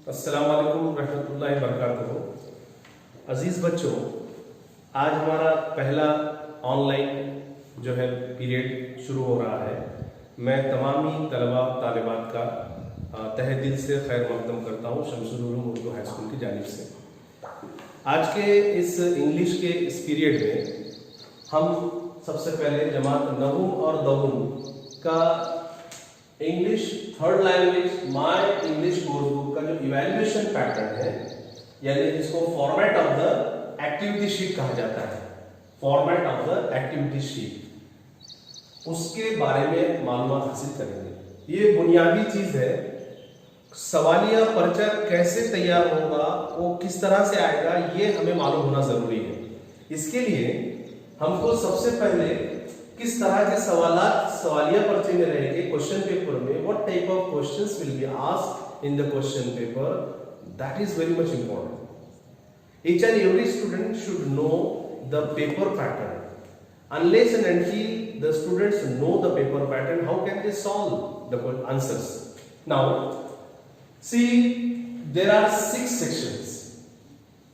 अस्सलाम वालेकुम रहमतुल्लाहि बरकातुहू। अजीज़ बच्चों, आज हमारा पहला ऑनलाइन जो है पीरियड शुरू हो रहा है। मैं तमाम ही तलबा तालिबात का तहे दिल से खैर मकदम करता हूँ शमसुल उलूम उर्दू हाई स्कूल की जानिब से। आज के इस इंग्लिश के इस पीरियड में हम सबसे पहले जमात नवम और दवम का English third language my English course book का जो इवैल्यूएशन पैटर्न है, यानी जिसको format of the activity sheet कहा जाता है, format of the activity sheet, उसके बारे में मालूमात हासिल करेंगे। ये बुनियादी चीज है। सवालिया पर्चा कैसे तैयार होगा, वो किस तरह से आएगा, ये हमें मालूम होना जरूरी है। इसके लिए हमको सबसे पहले किस तरह के सवालिया पर्चे में रहेंगे क्वेश्चन पेपर में, what type of questions will be asked in the question paper, that is very much important. Each and every student should know the paper pattern. Unless and until the students know the paper pattern, how can they solve the answers? Now see, there are 6 sections.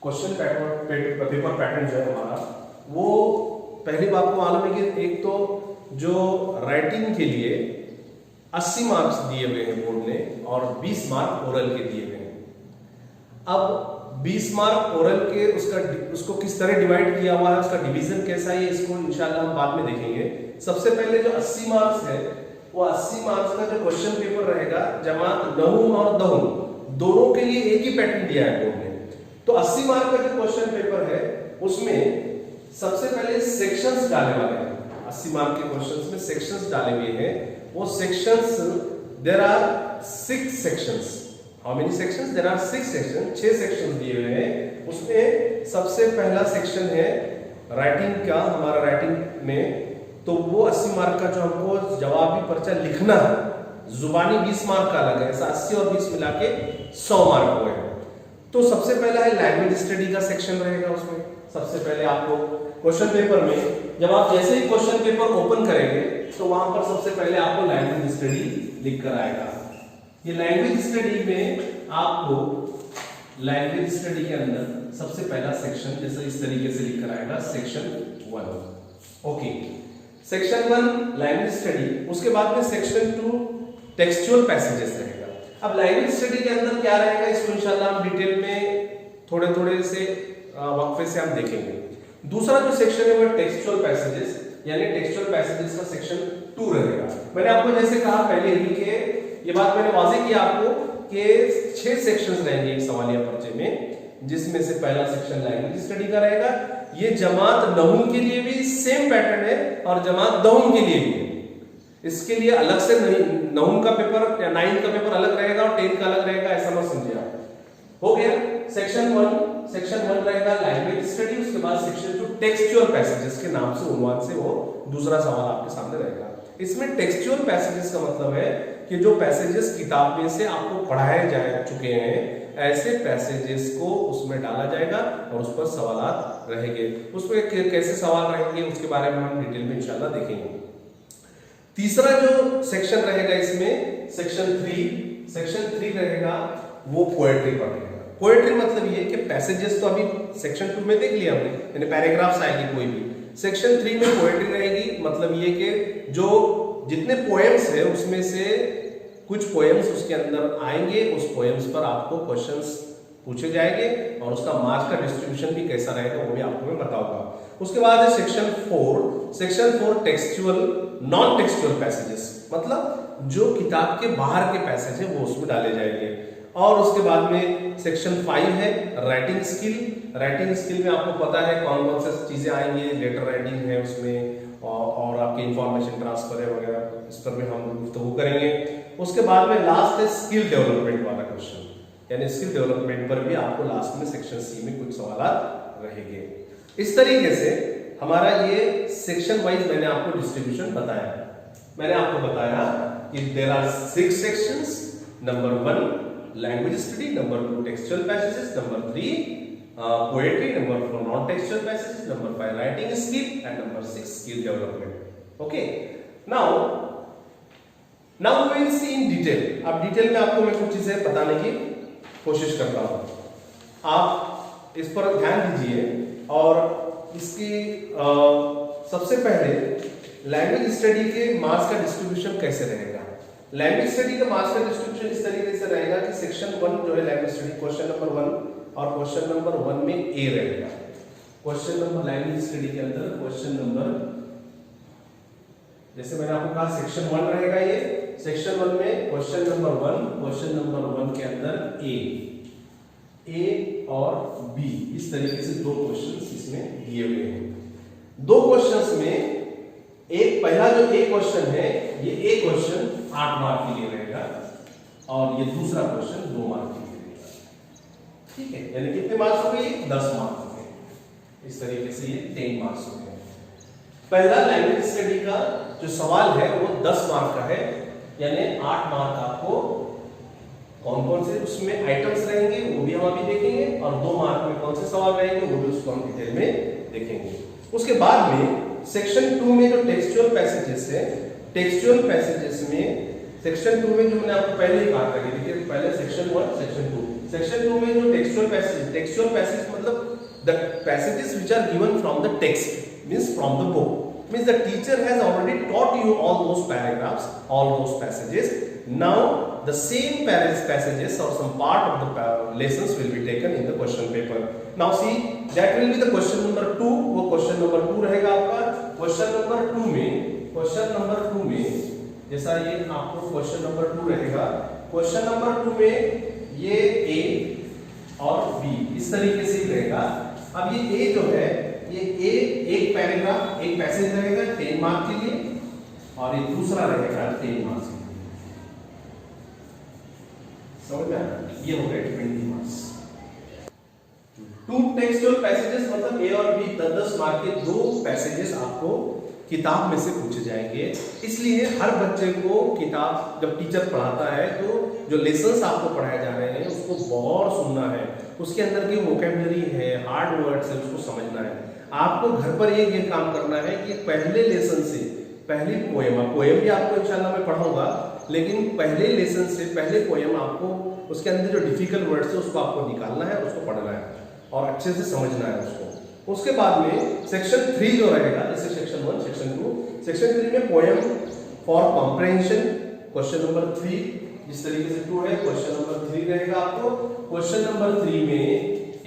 Question paper pattern जो है हमारा, वो पहली बात को मालूम है कि एक तो जो राइटिंग के लिए 80 मार्क्स दिए हुए हैं बोर्ड ने और 20 मार्क ओरल के दिए हुए हैं। अब 20 मार्क ओरल के उसको किस तरह डिवाइड किया हुआ है, उसका डिवीजन कैसा है, इसको इंशाल्लाह हम बाद में देखेंगे। सबसे पहले जो 80 मार्क्स है, वो 80 मार्क्स का जो क्वेश्चन पेपर रहेगा जमात नवम और दवम दोनों के लिए एक ही पैटर्न दिया है बोर्ड ने। तो 80 मार्क का जो क्वेश्चन पेपर है उसमें सबसे पहले सेक्शंस डाले वाले हैं। 80 मार्क के क्वेश्चंस में सेक्शंस डाले हुए हैं। वो sections, there are 6 sections. How many sections? There are 6 section, 6 sections दिए हुए हैं। उसमें सबसे पहला सेक्शन है राइटिंग का, हमारा राइटिंग में। तो वो 80 मार्क का जो हमको जवाबी पर्चा लिखना है, जुबानी 20 मार्क का अलग है, ऐसा 80 और 20 मिला के 100 मार्क हुए हैं। तो सबसे पहला है लैंग्वेज स्टडी का सेक्शन रहेगा। उसमें सबसे पहले आपको क्वेश्चन पेपर में, जब आप जैसे ही क्वेश्चन पेपर ओपन करेंगे तो वहां पर सबसे पहले आपको लैंग्वेज स्टडी लिख कर आएगा। ये लैंग्वेज स्टडी में आपको लैंग्वेज स्टडी के अंदर सबसे पहला सेक्शन जैसे इस तरीके से लिख कर आएगा, section 1। Okay, section 1 language study. उसके बाद में सेक्शन 2 टेक्सचुअल पैसेजेस रहेगा। अब लैंग्वेज स्टडी के अंदर क्या रहेगा, इसको इंशाल्लाह हम डिटेल में थोड़े थोड़े से वक्फे से हम देखेंगे। दूसरा जो सेक्शन है वो टेक्सचुअल पैसेजेस, यानी टेक्सचुअल पैसेजेस का सेक्शन 2 रहेगा। मैंने आपको जैसे कहा पहले ही कि ये बात मैंने वाज़ेह किया आपको कि 6 सेक्शंस रहेंगे एक सवालिया पर्चे में, जिसमें से पहला सेक्शन लैंग्वेज स्टडी का रहेगा। ये जमात नवम के लिए भी सेम पैटर्न है और जमात दवम के लिए भी। इसके लिए अलग से नहीं, नवम का पेपर या 9 का पेपर अलग रहेगा और 10 का अलग रहेगा, ऐसा मत समझिए आप। हो गया सेक्शन 1 रहेगा लैंग्वेज स्टडी। उसके बाद सेक्शन 2 टेक्सचुअल पैसेजेस के नाम से, उन्वान से वो दूसरा सवाल आपके सामने रहेगा। इसमें टेक्सचुअल पैसेजेस का मतलब है कि जो पैसेजेस किताब में से आपको पढ़ाए जा चुके हैं, ऐसे पैसेजेस को उसमें डाला जाएगा और उस पर सवालात रहेंगे। उसमें कैसे सवाल रहेंगे उसके बारे में हम डिटेल में इंशाल्लाह देखेंगे। तीसरा जो सेक्शन रहेगा इसमें सेक्शन 3 रहेगा, वो पोएट्री पढ़ेगा। पोएट्री मतलब ये कि पैसेजेस तो अभी सेक्शन 2 में देख लिया हमने, यानी पैराग्राफ्स आएंगे कोई भी। सेक्शन 3 में पोएट्री रहेगी, मतलब ये कि जो जितने पोएम्स है उसमें से कुछ पोएम्स उसके अंदर आएंगे, उस पोएम्स पर आपको क्वेश्चंस पूछे जाएंगे और उसका मार्क्स का डिस्ट्रीब्यूशन भी कैसा रहेगा वो भी आपको मैं बताऊंगा। उसके बाद है section 4 textual non textual passages, मतलब जो किताब के बाहर के पैसेज है वो उसमें डाले जाएंगे। और उसके बाद में सेक्शन 5 है राइटिंग स्किल में आपको पता है कौन कौन सी चीजें आएंगी, लेटर राइटिंग है उसमें और आपके इंफॉर्मेशन ट्रांसफर है वगैरह, इस पर भी हम गुफ्तगू करेंगे। उसके बाद में लास्ट है स्किल डेवलपमेंट वाला क्वेश्चन, यानी स्किल डेवलपमेंट पर भी आपको लास्ट में सेक्शन सी में कुछ सवाल रहेंगे। इस तरीके से हमारा ये सेक्शन वाइज मैंने आपको डिस्ट्रीब्यूशन बताया। मैंने आपको बताया कि there are 6 sections. Number 1 language study, number 2 textual passages, number 3 poetry, number 4 non textual passages, number 5 writing skill and number 6 skill development. Okay, now we will see in detail. अब detail में आपको मैं कुछ चीजें बताने की कोशिश करता हूँ। आप इस पर ध्यान दीजिए और इसकी सबसे पहले लैंग्वेज स्टडी के मार्क्स का डिस्ट्रीब्यूशन कैसे रहेगा। लैंग्वेज स्टडी का मार्क्स का डिस्ट्रीब्यूशन इस तरीके से रहेगा कि सेक्शन 1 जो है लैंग्वेज स्टडी, क्वेश्चन नंबर 1 और क्वेश्चन नंबर 1 में ए रहेगा। क्वेश्चन नंबर लैंग्वेज स्टडी के अंदर क्वेश्चन नंबर, जैसे मैंने आपको कहा सेक्शन 1 रहेगा, ये सेक्शन 1 में क्वेश्चन नंबर 1, क्वेश्चन नंबर 1 के अंदर ए और बी, इस तरीके से दो क्वेश्चंस इसमें दिए हुए हैं। दो क्वेश्चंस में एक पहला जो ए क्वेश्चन है, ये ए क्वेश्चन 8 मार्क के लिए रहेगा और ये दूसरा क्वेश्चन 2 मार्क के लिए रहेगा। ठीक है, यानी कितने मार्क्स हो गए? 10 मार्क्स हो गए। इस तरीके से ये 10 मार्क्स हो गए। पहला लैंग्वेज स्टडी का जो सवाल है वो 10 मार्क का है, यानी 8 मार्क आपको कौन कौन से उसमें आइटम्स रहेंगे वो भी हम अभी देखेंगे, और 2 मार्क में कौन से सवाल रहेंगे वो भी उसको हम डिटेल में देखेंगे। उसके बाद में सेक्शन 2 में जो टेक्सचुअल पैसेजेस है, टेक्सचुअल पैसेजेस में सेक्शन 2 में जो मैंने आपको पहले ही कहा था कि देखिए पहले सेक्शन 1 सेक्शन 2, सेक्शन 2 में जो टेक्सचुअल पैसेज मतलब the passages which are given from the text, means from the book, means the teacher has already taught you all those paragraphs, all those passages. Now the same passages or some part of the lessons will be taken in the question paper. Now see, that will be the question number 2, वो question number 2 रहेगा आपका। question number 2 में जैसा ये आपको question number 2 रहेगा, question number 2 में ये A और B इस तरीके से ही रहेगा। अब ये ए जो है, ये ए एक पैराग्राफ, एक पैसेज रहेगा 10 मार्क के लिए, और ये दूसरा रहेगा 10 मार्क्स के लिए। समझ में आया? ये हो गए 20 मार्क्स। 2 टेक्सचुअल पैसेजेस मतलब ए और बी 10-10 मार्क के 2 पैसेजेस आपको किताब में से पूछे जाएंगे। इसलिए हर बच्चे को किताब जब टीचर पढ़ाता है तो जो लेसन्स आपको पढ़ाए जा रहे हैं उसको बहुत सुनना है, उसके अंदर की वोकैबुलरी है, हार्ड वर्ड्स है, उसको समझना है। आपको घर पर ये काम करना है कि पहले लेसन से पहली पोएम भी आपको इंशाल्लाह मैं पढ़ाऊंगा, लेकिन पहले लेसन से पहले पोएम आपको उसके अंदर जो डिफिकल्ट वर्ड्स है उसको आपको निकालना है, उसको पढ़ना है और अच्छे से समझना है उसको। उसके बाद में सेक्शन 3 जो रहेगा, जैसे सेक्शन 1 सेक्शन 2, सेक्शन 3 में poem for comprehension question number 3 जिस तरीके से 2 है, क्वेश्चन नंबर 3 रहेगा आपको। क्वेश्चन नंबर 3 में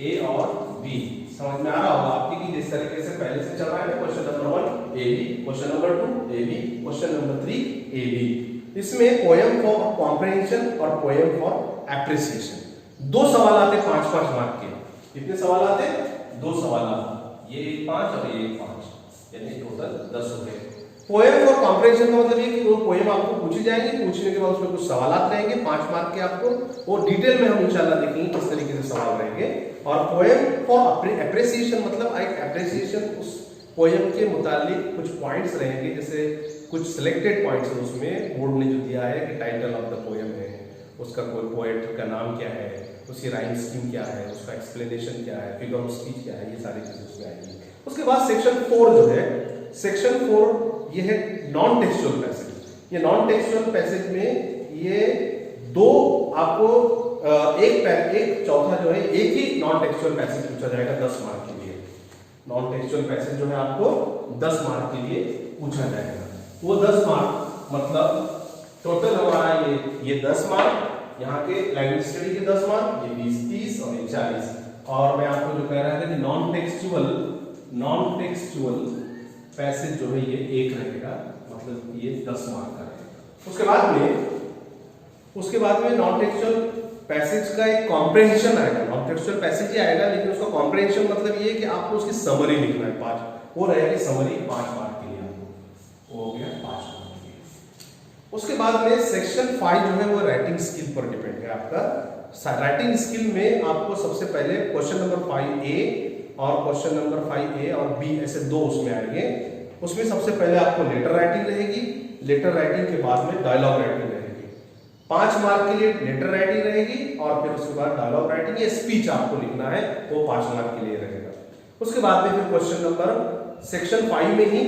ए और बी समझ में आ रहा होगा आपकी कि जिस तरीके से पहले से चल रहा है question number 1 A B, question number 2 A B, question number 3 A B. इसमें पोएम फॉर कॉम्प्रहेंशन और पोएम फॉर एप्रिसिएशन 2 सवाल आते 5-5 मार्क के। कितने सवाल आते? 2 सवाल आते, ये 5 और ये 5, यानी टोटल 10 हो गए। पोएम फॉर कॉम्प्रहेंशन का मतलब ये कि वो पोएम आपको पूछी जाएगी, पूछने के बाद उसमें कुछ सवालात रहेंगे 5 मार्क के आपको, वो डिटेल में हम इंशाल्लाह देखेंगे किस तरीके से सवाल रहेंगे। और पोएम फॉर एप्रिसिएशन मतलब एक एप्रिसिएशन, उस पोएम के मुतालिक कुछ पॉइंट्स रहेंगे, जैसे कुछ सिलेक्टेड पॉइंट्स है उसमें बोर्ड ने जो दिया है कि टाइटल ऑफ द पोएम है, उसका कोई पोएट का नाम क्या है, उसकी राइम स्कीम क्या है, उसका एक्सप्लेनेशन क्या है, फिगर ऑफ स्पीच क्या है, ये सारी चीजें उसमें आएंगी। उसके बाद सेक्शन 4 जो है, सेक्शन 4 ये है नॉन टेक्सचुअल पैसेज। ये नॉन टेक्सचुअल पैसेज में ये 2 आपको एक चौथा जो है एक ही नॉन टेक्सचुअल पैसेज पूछा जाएगा 10 मार्क के लिए। नॉन टेक्सचुअल पैसेज जो है आपको 10 मार्क के लिए पूछा जाएगा। वो 10 मार्क मतलब टोटल हमारा ये 10 मार्क, यहाँ के लैंग्वेज स्टडी के 10 मार्क, ये 20-30 और ये 40। और मैं आपको जो कह रहा था कि नॉन टेक्सचुअल पैसेज जो है ये 1 रहेगा, मतलब ये 10 मार्क का रहेगा। उसके बाद में नॉन टेक्सचुअल पैसेज का एक कॉम्प्रहेंशन आएगा। नॉन टेक्सचुअल पैसेज ही आएगा, लेकिन उसका कॉम्प्रहेंशन मतलब ये कि आपको उसकी समरी लिखना है 5, वो रहेगी समरी 5 मार्क के लिए आपको, वो हो गया 5 मार्क के लिए। उसके बाद में सेक्शन 5 जो है वो राइटिंग स्किल पर डिपेंड है आपका। राइटिंग स्किल में आपको सबसे पहले क्वेश्चन नंबर 5A और क्वेश्चन नंबर 5A और B ऐसे 2 उसमें आएंगे। उसमें सबसे पहले आपको लेटर राइटिंग रहेगी, लेटर राइटिंग के बाद में डायलॉग राइटिंग रहेगी। 5 मार्क के लिए लेटर राइटिंग रहेगी और फिर उसके बाद डायलॉग राइटिंग या स्पीच आपको लिखना है, वो 5 मार्क के लिए रहेगा। उसके बाद में फिर क्वेश्चन नंबर सेक्शन 5 में ही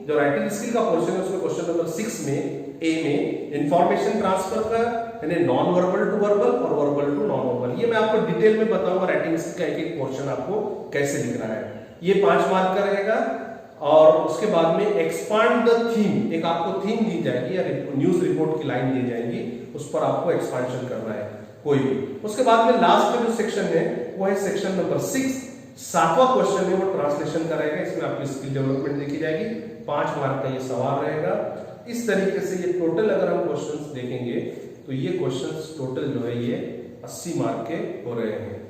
जो राइटिंग स्किल का पोर्शन है उसमें क्वेश्चन नंबर 6 में A में इंफॉर्मेशन ट्रांसफर का यानी नॉन वर्बल टू वर्बल और वर्बल टू नॉन वर्बल, ये मैं डिटेल में बताऊंगा राइटिंग स्किल का एक एक पोर्शन आपको कैसे लिखना है। ये 5 मार्क का रहेगा। और उसके बाद में एक्सपांड द थीम, एक आपको थीम दी जाएगी या न्यूज रिपोर्ट की लाइन दी जाएगी, उस पर आपको एक्सपांशन करना है कोई भी। उसके बाद में लास्ट में जो सेक्शन है वो है सेक्शन नंबर 6, 7वां क्वेश्चन है वो ट्रांसलेशन का रहेगा। इसमें आपकी स्किल डेवलपमेंट देखी जाएगी। 5 मार्क का ये सवाल रहेगा। इस तरीके से ये टोटल अगर हम क्वेश्चंस देखेंगे तो ये क्वेश्चंस टोटल जो है ये 80 मार्क के हो रहे हैं।